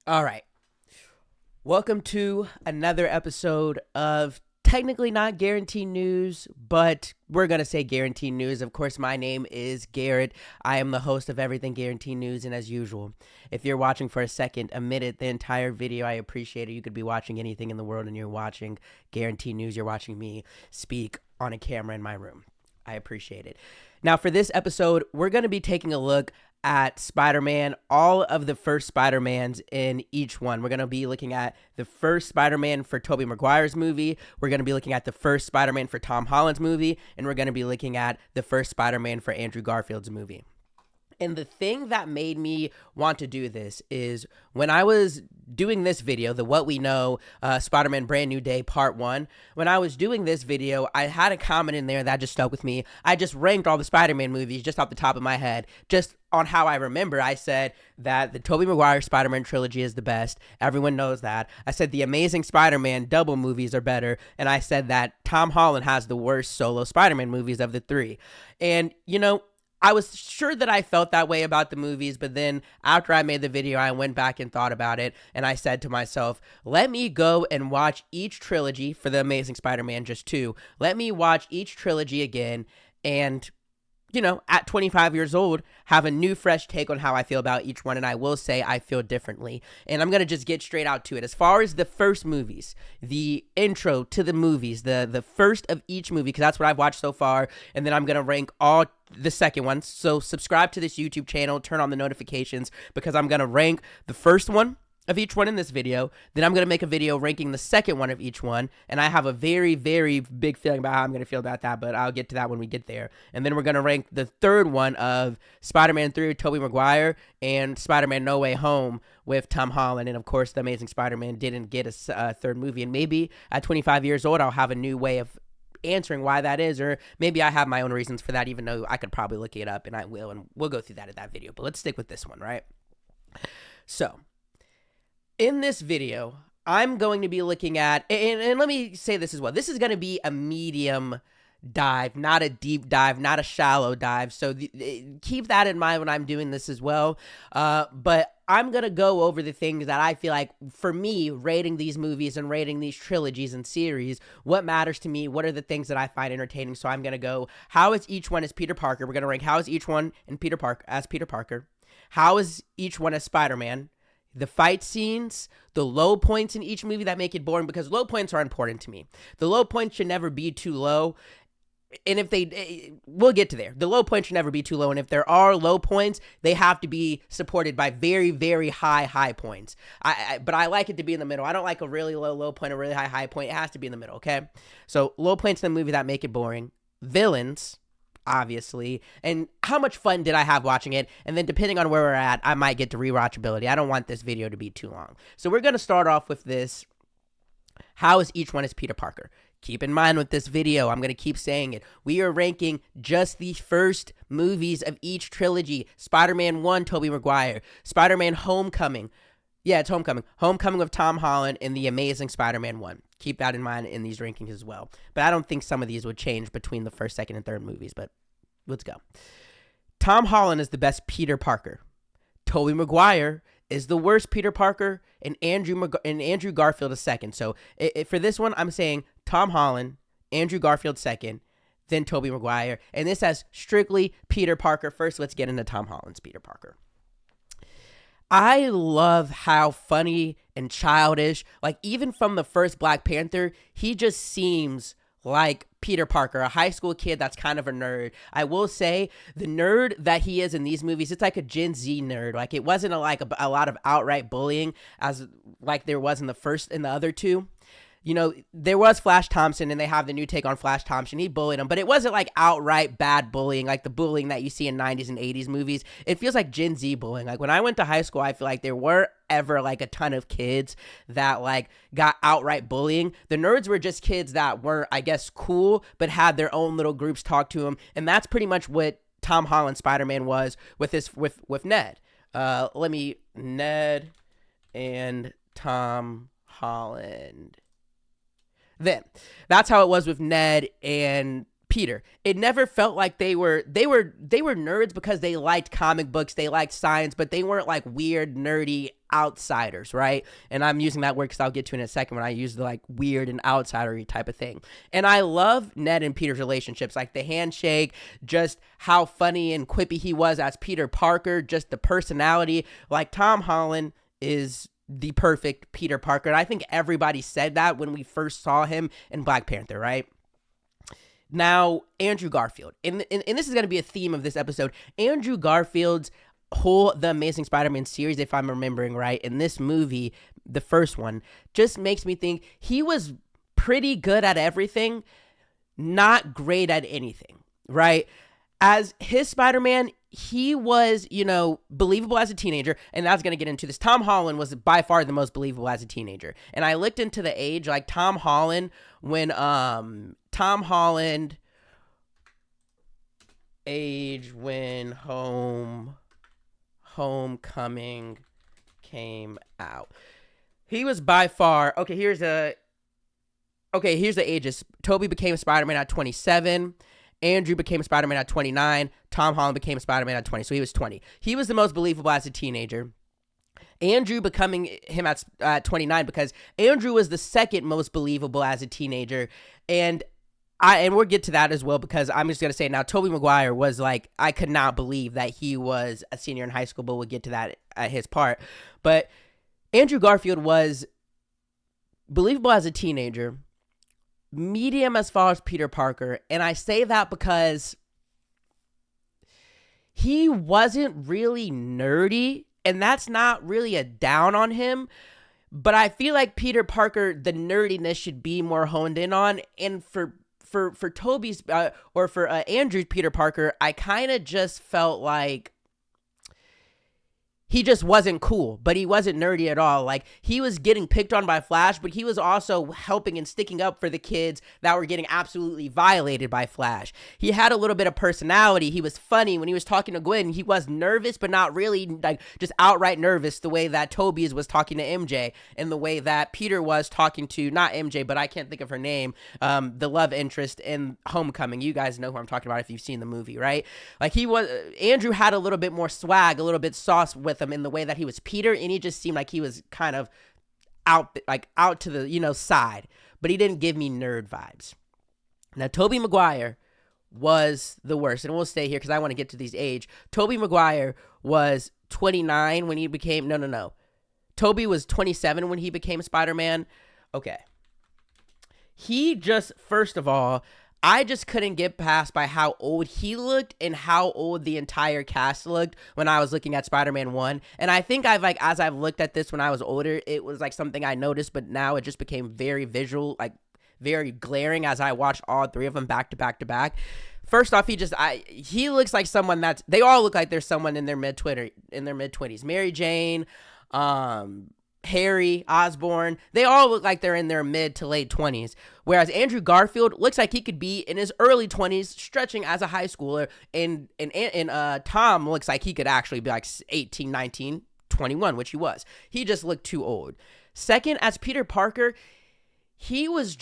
All right. Welcome to another episode of technically not guaranteed news, but we're going to say guaranteed news. Of course, my name is Garrett. I am the host of Everything Guaranteed News, and as usual, if you're watching for a second, a minute, the entire video, I appreciate it. You could be watching anything in the world and you're watching guaranteed news. You're watching me speak on a camera in my room. I appreciate it. Now, for this episode, we're going to be taking a look at Spider-Man, all of the first Spider-Mans in each one. We're going to be looking at the first Spider-Man for Tobey Maguire's movie. We're going to be looking at the first Spider-Man for Tom Holland's movie. And we're going to be looking at the first Spider-Man for Andrew Garfield's movie. And the thing that made me want to do this is when I was doing this video, the What We Know Spider-Man Brand New Day Part 1, when I was doing this video, I had a comment in there that just stuck with me. I just ranked all the Spider-Man movies just off the top of my head, just on how I remember. I said that the Tobey Maguire Spider-Man trilogy is the best. Everyone knows that. I said the Amazing Spider-Man double movies are better. And I said that Tom Holland has the worst solo Spider-Man movies of the three. And, you know, I was sure that I felt that way about the movies, but then after I made the video, I went back and thought about it, and I said to myself, let me go and watch each trilogy for The Amazing Spider-Man, just two. Let me watch each trilogy again, and, you know, at 25 years old, have a new, fresh take on how I feel about each one, and I will say I feel differently. And I'm going to just get straight out to it. As far as the first movies, the intro to the movies, the first of each movie, because that's what I've watched so far, and then I'm going to rank all the second one. So subscribe to this YouTube channel, turn on the notifications, because I'm going to rank the first one of each one in this video. Then I'm going to make a video ranking the second one of each one, and I have a very, very big feeling about how I'm going to feel about that, but I'll get to that when we get there. And then we're going to rank the third one of Spider-Man 3 with Tobey Maguire and Spider-Man No Way Home with Tom Holland. And of course, The Amazing Spider-Man didn't get a third movie, and maybe at 25 years old, I'll have a new way of answering why that is, or maybe I have my own reasons for that, even though I could probably look it up, and I will, and we'll go through that in that video. But let's stick with this one, right? So in this video, I'm going to be looking at, and let me say this as well, this is going to be a medium dive, not a deep dive, not a shallow dive, so keep that in mind when I'm doing this as well. But I'm going to go over the things that I feel like, for me, rating these movies and rating these trilogies and series, what matters to me, what are the things that I find entertaining. So I'm going to go, how is each one as Peter Parker? We're going to rank how is each one in Peter Parker as Peter Parker. How is each one as Spider-Man? The fight scenes, the low points in each movie that make it boring, because low points are important to me. The low points should never be too low. And if we'll get to there. The low points should never be too low. And if there are low points, they have to be supported by very, very high points. But I like it to be in the middle. I don't like a really low point, a really high point. It has to be in the middle, okay? So low points in the movie that make it boring. Villains, obviously. And how much fun did I have watching it? And then depending on where we're at, I might get to rewatchability. I don't want this video to be too long. So we're going to start off with this. How is each one as Peter Parker? Keep in mind with this video, I'm going to keep saying it, we are ranking just the first movies of each trilogy. Spider-Man 1, Tobey Maguire. Spider-Man Homecoming. Yeah, it's Homecoming. Homecoming with Tom Holland and The Amazing Spider-Man 1. Keep that in mind in these rankings as well. But I don't think some of these would change between the first, second, and third movies, but let's go. Tom Holland is the best Peter Parker. Tobey Maguire is the worst Peter Parker, and Andrew Garfield is second. So for this one, I'm saying Tom Holland, Andrew Garfield second, then Tobey Maguire. And this has strictly Peter Parker first. Let's get into Tom Holland's Peter Parker. I love how funny and childish, like even from the first Black Panther, he just seems like Peter Parker, a high school kid that's kind of a nerd. I will say the nerd that he is in these movies, it's like a Gen Z nerd. Like it wasn't a lot of outright bullying as like there was in the other two. You know, there was Flash Thompson, and they have the new take on Flash Thompson. He bullied him, but it wasn't like outright bad bullying, like the bullying that you see in 90s and 80s movies. It feels like Gen Z bullying. Like when I went to high school, I feel like there weren't ever like a ton of kids that like got outright bullying. The nerds were just kids that were, I guess, cool, but had their own little groups talk to them. And that's pretty much what Tom Holland Spider-Man was with Ned. Ned and Tom Holland. Then that's how it was with Ned and Peter. It never felt like they were nerds because they liked comic books, they liked science, but they weren't like weird, nerdy, outsiders, right? And I'm using that word because I'll get to in a second when I use the like weird and outsidery type of thing. And I love Ned and Peter's relationships, like the handshake, just how funny and quippy he was as Peter Parker, just the personality. Like Tom Holland is the perfect Peter Parker. And I think everybody said that when we first saw him in Black Panther, right? Now, Andrew Garfield, and this is going to be a theme of this episode. Andrew Garfield's whole The Amazing Spider-Man series, if I'm remembering right, in this movie, the first one, just makes me think he was pretty good at everything, not great at anything, right? As his Spider-Man, he was, believable as a teenager, and I was going to get into this. Tom Holland was by far the most believable as a teenager. And I looked into the age, like Tom Holland, when Tom Holland age when Homecoming came out. He was by far, here's the ages. Tobey became Spider-Man at 27. Andrew became Spider-Man at 29. Tom Holland became Spider-Man at 20. So he was 20. He was the most believable as a teenager. Andrew becoming him at 29 because Andrew was the second most believable as a teenager. And we'll get to that as well because I'm just going to say now, Tobey Maguire was like, I could not believe that he was a senior in high school, but we'll get to that at his part. But Andrew Garfield was believable as a teenager, medium as far as Peter Parker, and I say that because he wasn't really nerdy, and that's not really a down on him, but I feel like Peter Parker, the nerdiness should be more honed in on, and for Tobey's, or for Andrew's Peter Parker, I kind of just felt like he just wasn't cool, but he wasn't nerdy at all. Like, he was getting picked on by Flash, but he was also helping and sticking up for the kids that were getting absolutely violated by Flash. He had a little bit of personality. He was funny. When he was talking to Gwen, he was nervous, but not really, like, just outright nervous the way that Tobey's was talking to MJ and the way that Peter was talking to, not MJ, but I can't think of her name, the love interest in Homecoming. You guys know who I'm talking about if you've seen the movie, right? Like, Andrew had a little bit more swag, a little bit sauce with him in the way that he was Peter, and he just seemed like he was kind of out to the side, but he didn't give me nerd vibes. Now, Tobey Maguire was the worst, and we'll stay here because I want to get to these age. Tobey Maguire was 29 when he became Tobey was 27 when he became Spider-Man. Okay, he just, first of all, I just couldn't get past by how old he looked and how old the entire cast looked when I was looking at Spider-Man 1. And I think as I've looked at this when I was older, it was like something I noticed, but now it just became very visual, like very glaring as I watched all three of them back to back to back. First off, he looks like someone they all look like they're someone in their mid-20s. Mary Jane, Harry, Osborn, they all look like they're in their mid to late 20s. Whereas Andrew Garfield looks like he could be in his early 20s, stretching as a high schooler. And Tom looks like he could actually be like 18, 19, 21, which he was. He just looked too old. Second, as Peter Parker, he was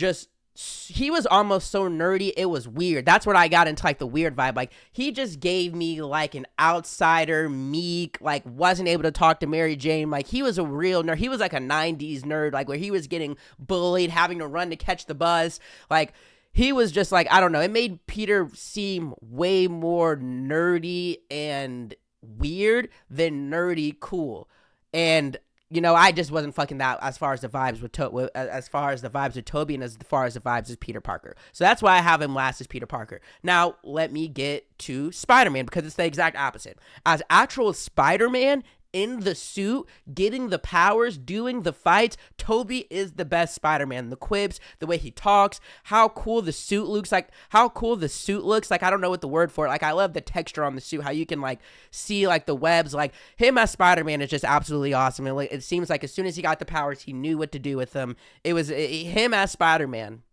almost so nerdy, it was weird. That's when I got into like the weird vibe. Like, he just gave me like an outsider, meek, like wasn't able to talk to Mary Jane. Like, he was a real nerd. He was like a 90s nerd, like where he was getting bullied, having to run to catch the bus. Like, he was just like, I don't know. It made Peter seem way more nerdy and weird than nerdy cool. And I just wasn't fucking that as far as the vibes with Tobey and as far as the vibes with Peter Parker. So that's why I have him last as Peter Parker. Now, let me get to Spider-Man because it's the exact opposite. As actual Spider-Man in the suit, getting the powers, doing the fights, Tobey is the best Spider-Man. The quips, the way he talks, how cool the suit looks. Like, I don't know what the word for it. Like, I love the texture on the suit, how you can like see like the webs. Like, him as Spider-Man is just absolutely awesome. And it seems like as soon as he got the powers, he knew what to do with them. Him as Spider-Man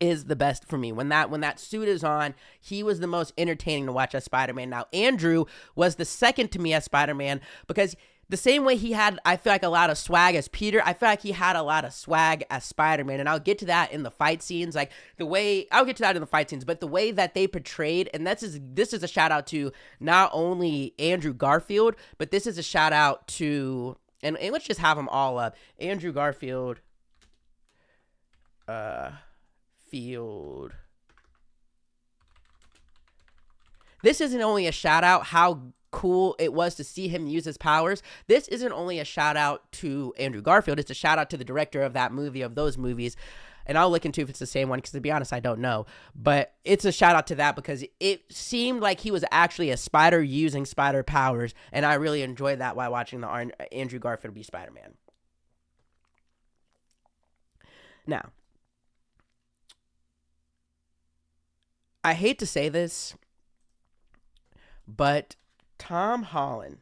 is the best for me. When that suit is on, he was the most entertaining to watch as Spider-Man. Now, Andrew was the second to me as Spider-Man because the same way he had, I feel like, a lot of swag as Peter, I feel like he had a lot of swag as Spider-Man, and I'll get to that in the fight scenes. Like, but the way that they portrayed, and this is a shout out to not only Andrew Garfield, but this is a shout out to And let's just have them all up. Andrew Garfield, Field. This isn't only a shout out how cool it was to see him use his powers. This isn't only a shout out to Andrew Garfield. It's a shout out to the director of that movie, of those movies. And I'll look into if it's the same one, because to be honest, I don't know. But it's a shout out to that because it seemed like he was actually a spider using spider powers. And I really enjoyed that while watching the Andrew Garfield be Spider-Man. Now, I hate to say this, but Tom Holland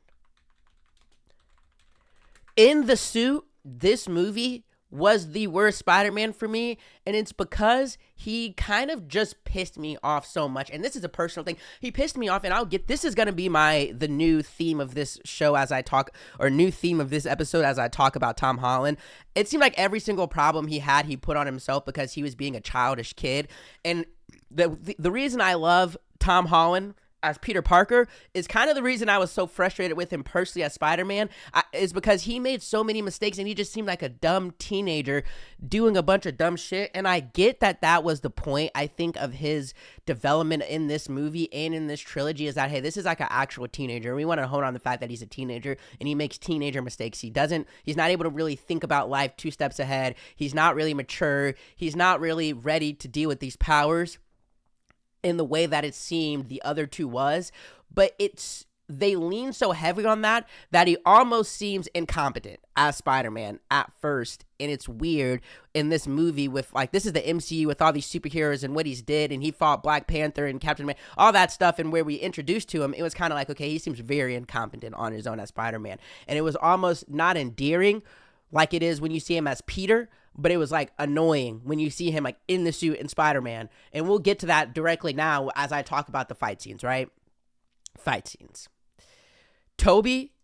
in the suit, this movie was the worst Spider-Man for me, and it's because he kind of just pissed me off so much. And this is a personal thing. He pissed me off, and this is going to be the new theme of this show as I talk, or new theme of this episode as I talk about Tom Holland. It seemed like every single problem he had, he put on himself because he was being a childish kid. And the reason I love Tom Holland as Peter Parker is kind of the reason I was so frustrated with him personally as Spider-Man, is because he made so many mistakes and he just seemed like a dumb teenager doing a bunch of dumb shit. And I get that was the point, I think, of his development in this movie and in this trilogy, is that, hey, this is like an actual teenager. We want to hone on the fact that he's a teenager and he makes teenager mistakes. He's not able to really think about life 2 steps ahead. He's not really mature. He's not really ready to deal with these powers in the way that it seemed the other two was, but they lean so heavy on that he almost seems incompetent as Spider-Man at first. And it's weird in this movie with, like, this is the MCU with all these superheroes and what he's did, and he fought Black Panther and Captain America, all that stuff, and where we introduced to him, it was kind of like, okay, he seems very incompetent on his own as Spider-Man. And it was almost not endearing like it is when you see him as Peter, but it was like annoying when you see him like in the suit in Spider-Man. And we'll get to that directly now as I talk about the fight scenes, right? Fight scenes. Tobey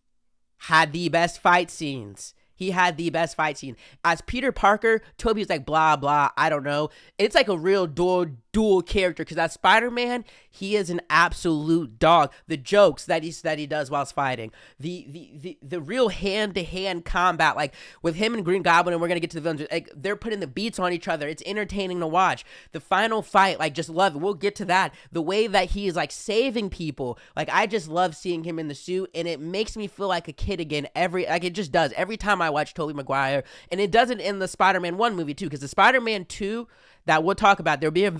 had the best fight scenes. He had the best fight scene. As Peter Parker, Tobey's like, blah, blah, I don't know. It's like a real dual character, because as Spider-Man, he is an absolute dog. The jokes that he does whilst fighting, the real hand-to-hand combat, like with him and Green Goblin, and we're going to get to the villains, like, they're putting the beats on each other. It's entertaining to watch. The final fight, like, just love it. We'll get to that. The way that he is like saving people, like, I just love seeing him in the suit, and it makes me feel like a kid again. It just does. Every time I watch Tobey Maguire, and it doesn't in the Spider-Man 1 movie too, because the Spider-Man 2 that we'll talk about, there'll be a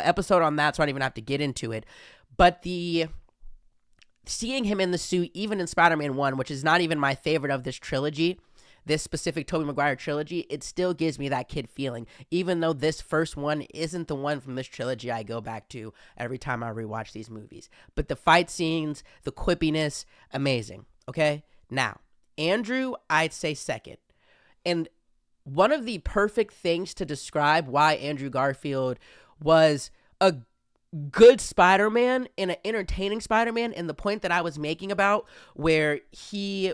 episode on that, so I don't even have to get into it. But seeing him in the suit, even in Spider-Man 1, which is not even my favorite of this trilogy, this specific Tobey Maguire trilogy, it still gives me that kid feeling, even though this first one isn't the one from this trilogy I go back to every time I rewatch these movies. But the fight scenes, the quippiness, amazing. Okay, now Andrew, I'd say second. And one of the perfect things to describe why Andrew Garfield was a good Spider-Man and an entertaining Spider-Man, and the point that I was making about where he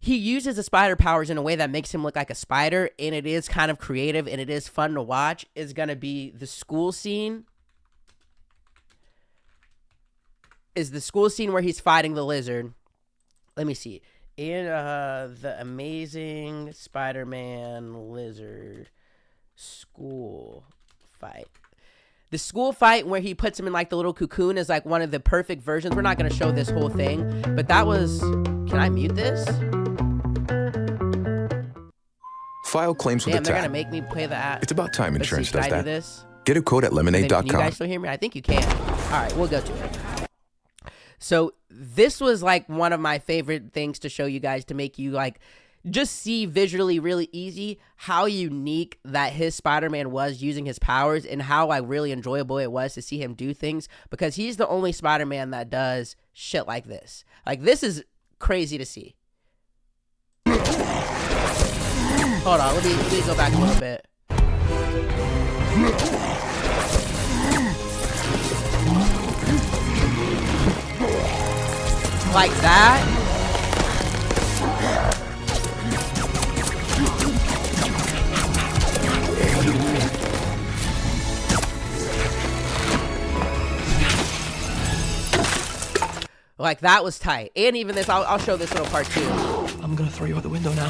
uses the spider powers in a way that makes him look like a spider, and it is kind of creative and it is fun to watch, is going to be the school scene. Is the school scene where he's fighting the lizard. Let me see. In the Amazing Spider-Man Lizard school fight. The school fight where he puts him in like the little cocoon is like one of the perfect versions. We're not going to show this whole thing, but that was... Can I mute this? File claims with Damn, a they're tab. going to make me play the app. It's about time insurance does Can I that. do this? Get a quote at lemonade.com. Can you guys still hear me? I think you can. All right, we'll go to it. So this was like one of my favorite things to show you guys, to make you like just see visually really easy how unique that his Spider-Man was using his powers, and how like really enjoyable it was to see him do things, because he's the only Spider-Man that does shit like this. Like, this is crazy to see. Hold on, let me go back a little bit. Like that. Like, that was tight. And even this, I'll show this little part too. I'm gonna throw you out the window now.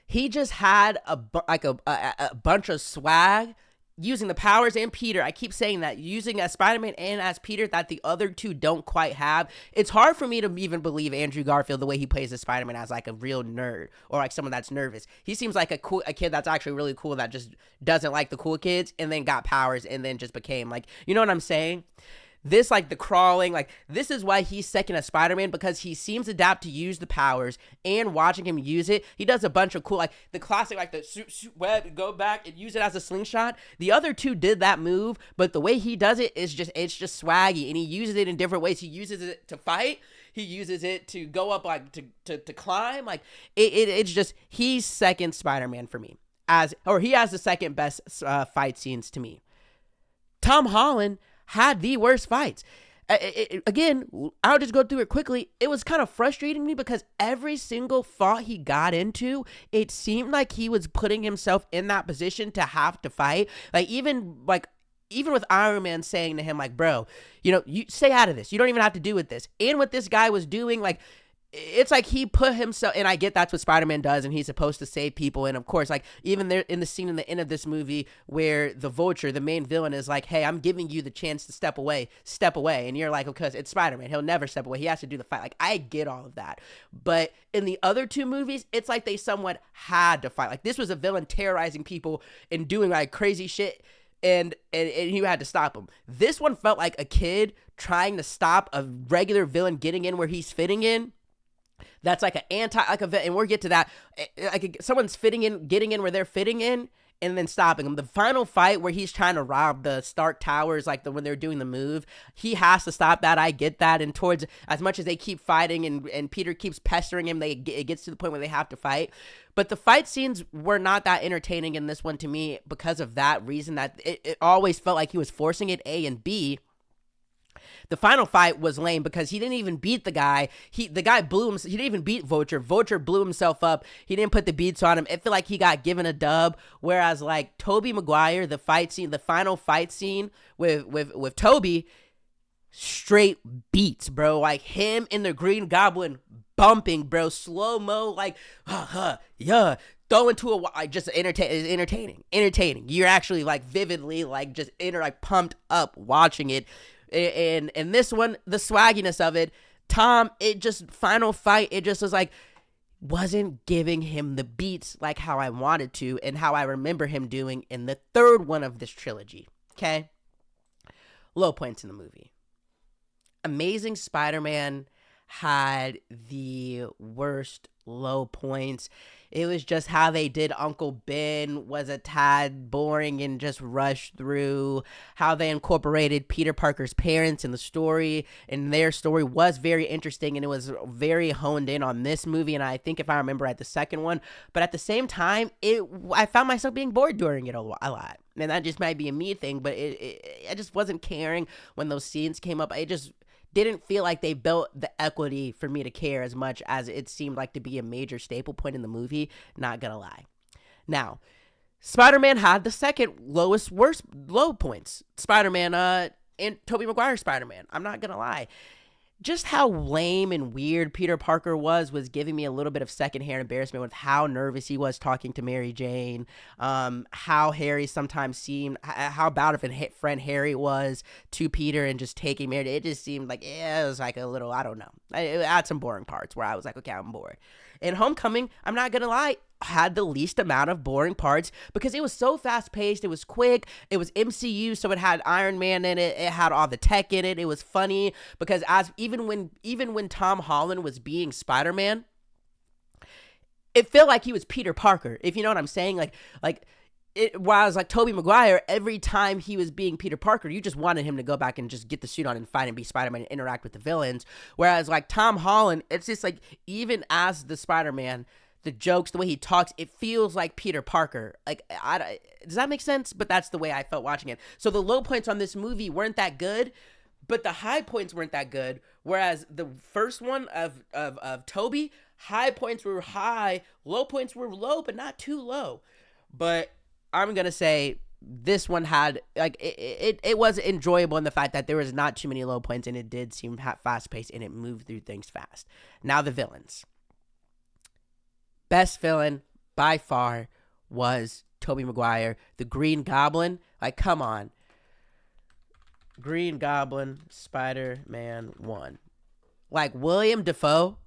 He just had a bunch of swag using the powers and Peter. I keep saying that, using as Spider-Man and as Peter, that the other two don't quite have. It's hard for me to even believe Andrew Garfield, the way he plays as Spider-Man, as like a real nerd or like someone that's nervous. He seems like a kid that's actually really cool, that just doesn't like the cool kids and then got powers and then just became like, you know what I'm saying? This, like, the crawling, like, this is why he's second as Spider-Man, because he seems adapt to use the powers, and watching him use it, he does a bunch of cool, like, the classic, like, the shoot web, go back and use it as a slingshot. The other two did that move, but the way he does it is just, it's just swaggy, and he uses it in different ways. He uses it to fight, he uses it to go up, like, to climb, like, it's just, he's second Spider-Man for me, he has the second best fight scenes to me. Tom Holland had the worst fights. Again, I'll just go through it quickly. It was kind of frustrating me because every single fight he got into, it seemed like he was putting himself in that position to have to fight. Even with Iron Man saying to him, like, bro, you stay out of this. You don't even have to do with this. And what this guy was doing, like, it's like he put himself, and I get that's what Spider-Man does, and he's supposed to save people. And of course, like, even there in the scene in the end of this movie where the Vulture, the main villain, is like, hey, I'm giving you the chance to step away. And you're like, because it's Spider-Man, he'll never step away, he has to do the fight. Like, I get all of that, but in the other two movies, it's like they somewhat had to fight. Like, this was a villain terrorizing people and doing like crazy shit, and you had to stop him. This one felt like a kid trying to stop a regular villain getting in where he's fitting in. That's like and we'll get to that. Like, someone's getting in where they're fitting in, and then stopping them. The final fight where he's trying to rob the Stark Towers, like when they're doing the move, he has to stop that. I get that. And towards, as much as they keep fighting and Peter keeps pestering him, it gets to the point where they have to fight. But the fight scenes were not that entertaining in this one to me because of that reason, that it always felt like he was forcing it, A, and B, the final fight was lame because he didn't even beat the guy. The guy blew him. He didn't even beat Vulture. Vulture blew himself up. He didn't put the beats on him. It felt like he got given a dub. Whereas like Tobey Maguire, the final fight scene with Tobey, straight beats, bro. Like him and the Green Goblin bumping, bro. Slow mo, like yeah. Throw into like just entertaining. You're actually like vividly like just pumped up watching it. And this one, the swagginess of it, Tom, it just, final fight, it just was like, wasn't giving him the beats like how I wanted to and how I remember him doing in the third one of this trilogy. Okay? Low points in the movie. Amazing Spider-Man had the worst low points. It was just how they did Uncle Ben was a tad boring and just rushed through. How they incorporated Peter Parker's parents in the story, and their story was very interesting, and it was very honed in on this movie, and I think if I remember right, the second one. But at the same time, I found myself being bored during it a lot. And that just might be a me thing, but I just wasn't caring when those scenes came up. It just didn't feel like they built the equity for me to care as much as it seemed like to be a major staple point in the movie, not gonna lie. Now, Spider-Man had the second worst low points. Spider-Man, and Tobey Maguire Spider-Man, I'm not gonna lie. Just how lame and weird Peter Parker was giving me a little bit of secondhand embarrassment with how nervous he was talking to Mary Jane, how Harry sometimes seemed, how bad of a friend Harry was to Peter and just taking Mary. It just seemed like, it was like a little, I don't know. It had some boring parts where I was like, okay, I'm bored. And Homecoming, I'm not going to lie, had the least amount of boring parts because it was so fast paced. It was quick. It was MCU, so it had Iron Man in it. It had all the tech in it. It was funny because even when Tom Holland was being Spider-Man, it felt like he was Peter Parker. If you know what I'm saying, whereas like Tobey Maguire, every time he was being Peter Parker, you just wanted him to go back and just get the suit on and fight and be Spider-Man and interact with the villains. Whereas like Tom Holland, it's just like, even as the Spider-Man, the jokes, the way he talks, it feels like Peter Parker. Like, does that make sense? But that's the way I felt watching it. So the low points on this movie weren't that good, but the high points weren't that good. Whereas the first one of Tobey, high points were high, low points were low, but not too low. But I'm going to say this one had like it was enjoyable in the fact that there was not too many low points and it did seem fast paced and it moved through things fast. Now the villains. Best villain by far was Tobey Maguire, the Green Goblin. Like, come on. Green Goblin, Spider-Man 1. Like, William Dafoe.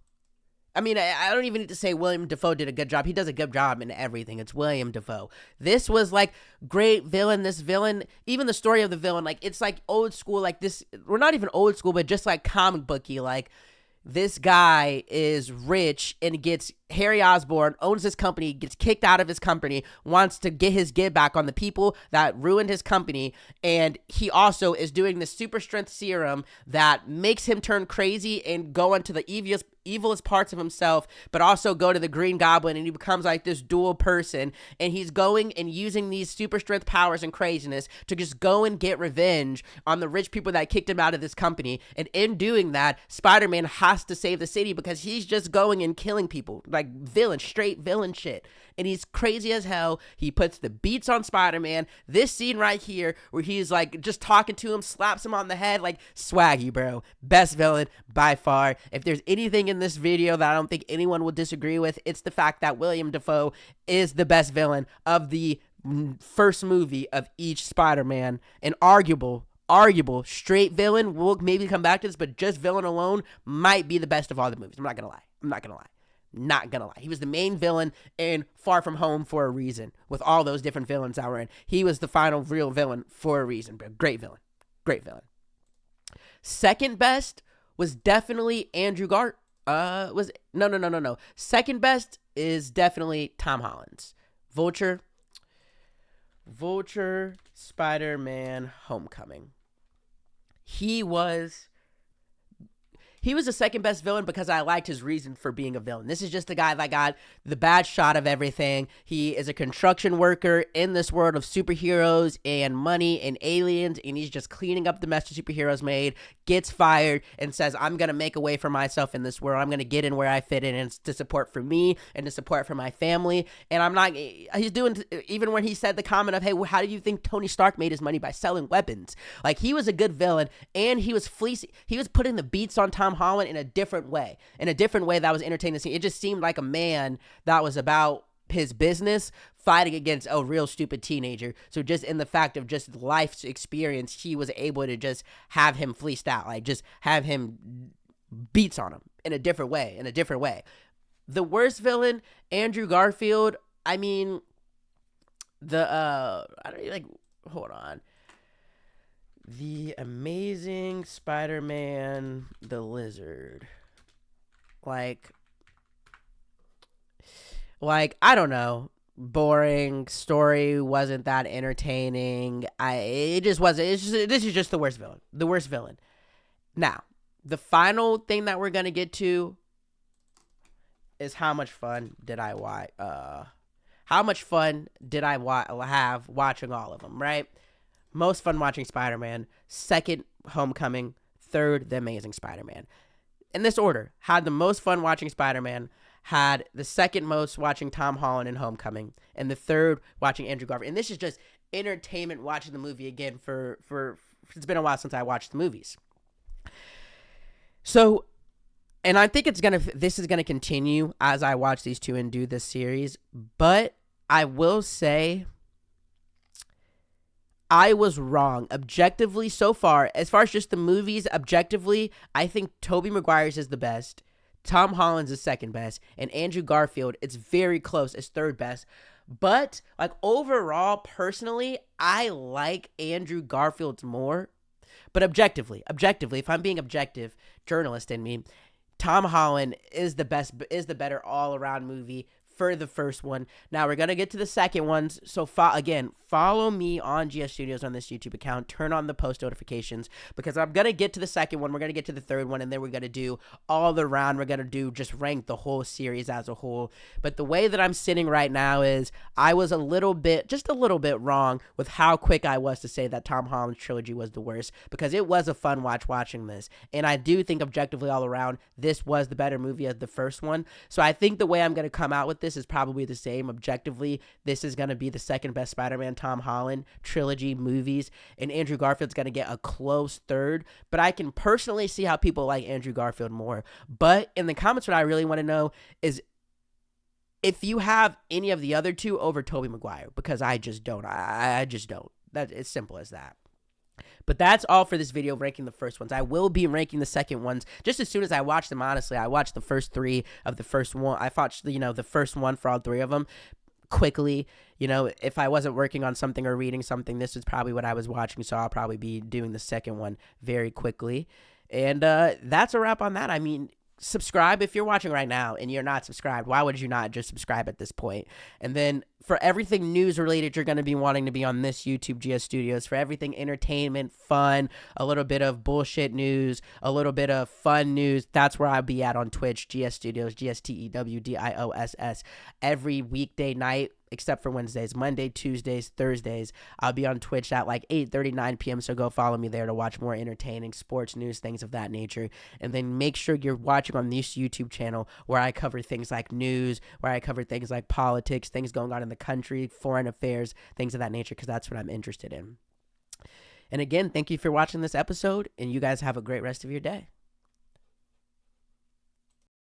I mean, I don't even need to say William Dafoe did a good job. He does a good job in everything. It's William Dafoe. This was, like, great villain. This villain, even the story of the villain, like, it's, like, old school, like, this, we're not even old school, but just, like, comic booky, like, this guy is rich and gets Harry Osborn, owns this company, gets kicked out of his company, wants to get his get back on the people that ruined his company. And he also is doing the super strength serum that makes him turn crazy and go into the evilest parts of himself, but also go to the Green Goblin, and he becomes like this dual person. And he's going and using these super strength powers and craziness to just go and get revenge on the rich people that kicked him out of this company. And in doing that, Spider-Man has to save the city because he's just going and killing people. Like straight villain shit. And he's crazy as hell. He puts the beats on Spider-Man. This scene right here where he's like just talking to him, slaps him on the head, like swaggy, bro. Best villain by far. If there's anything in this video that I don't think anyone will disagree with, it's the fact that William Dafoe is the best villain of the first movie of each Spider-Man. An arguable straight villain. We'll maybe come back to this, but just villain alone might be the best of all the movies. I'm not gonna lie. He was the main villain in Far From Home for a reason, with all those different villains that were in. He was the final real villain for a reason, but great villain. Second best was definitely Andrew No. Second best is definitely Tom Holland's Vulture, Spider-Man Homecoming. He was the second best villain because I liked his reason for being a villain. This is just the guy that got the bad shot of everything. He is a construction worker in this world of superheroes and money and aliens, and he's just cleaning up the mess the superheroes made, gets fired, and says, I'm going to make a way for myself in this world. I'm going to get in where I fit in, and it's to support for me and to support for my family. And he's doing, even when he said the comment of, hey, how do you think Tony Stark made his money? By selling weapons. Like, he was a good villain, and he was putting the beats on Tom Holland in a different way that was entertaining. It just seemed like a man that was about his business fighting against a real stupid teenager. So just in the fact of just life's experience, he was able to just have him fleeced out, like just have him beats on him in a different way. The worst villain, Andrew Garfield. I mean, hold on. The Amazing Spider-Man, the Lizard. Like, I don't know. Boring. Story wasn't that entertaining. This is just the worst villain. Now, the final thing that we're going to get to is how much fun did I have watching all of them, right? Most fun watching Spider-Man, second Homecoming, third The Amazing Spider-Man. In this order, had the most fun watching Spider-Man, had the second most watching Tom Holland in Homecoming, and the third watching Andrew Garfield. And this is just entertainment watching the movie again for it's been a while since I watched the movies. So, and I think this is gonna continue as I watch these two and do this series, but I will say I was wrong. Objectively, so far as just the movies, objectively, I think Tobey Maguire's is the best. Tom Holland's is second best. And Andrew Garfield, it's very close as third best. But, like, overall, personally, I like Andrew Garfield's more. But objectively, if I'm being objective, journalist in me, Tom Holland is the better all-around movie for the first one. Now we're going to get to the second ones. So follow me on GS Studios on this YouTube account. Turn on the post notifications because I'm going to get to the second one. We're going to get to the third one, and then we're going to do all the round. We're going to do just rank the whole series as a whole. But the way that I'm sitting right now is I was just a little bit wrong with how quick I was to say that Tom Holland's trilogy was the worst, because it was a fun watching this. And I do think objectively all around, this was the better movie of the first one. So I think the way I'm going to come out with this this is probably the same. Objectively, this is going to be the second best Spider-Man Tom Holland trilogy movies, and Andrew Garfield's going to get a close third, but I can personally see how people like Andrew Garfield more. But in the comments, what I really want to know is if you have any of the other two over Tobey Maguire, because I just don't. I just don't. That it's simple as that. But that's all for this video ranking the first ones. I will be ranking the second ones just as soon as I watch them, honestly. I watched the first three of the first one. I watched, the first one for all three of them quickly. If I wasn't working on something or reading something, this is probably what I was watching, so I'll probably be doing the second one very quickly. And that's a wrap on that. I mean, subscribe if you're watching right now and you're not subscribed. Why would you not just subscribe at this point? And then for everything news related, you're going to be wanting to be on this YouTube, GS Studios. For everything entertainment, fun, a little bit of bullshit news, a little bit of fun news, that's where I'll be at on Twitch, GS Studios, GSTEWDIOSS, every weekday night except for Wednesdays, Monday, Tuesdays, Thursdays. I'll be on Twitch at like 8:30, 9 p.m. So go follow me there to watch more entertaining sports news, things of that nature. And then make sure you're watching on this YouTube channel where I cover things like news, where I cover things like politics, things going on in the country, foreign affairs, things of that nature, because that's what I'm interested in. And again, thank you for watching this episode, and you guys have a great rest of your day.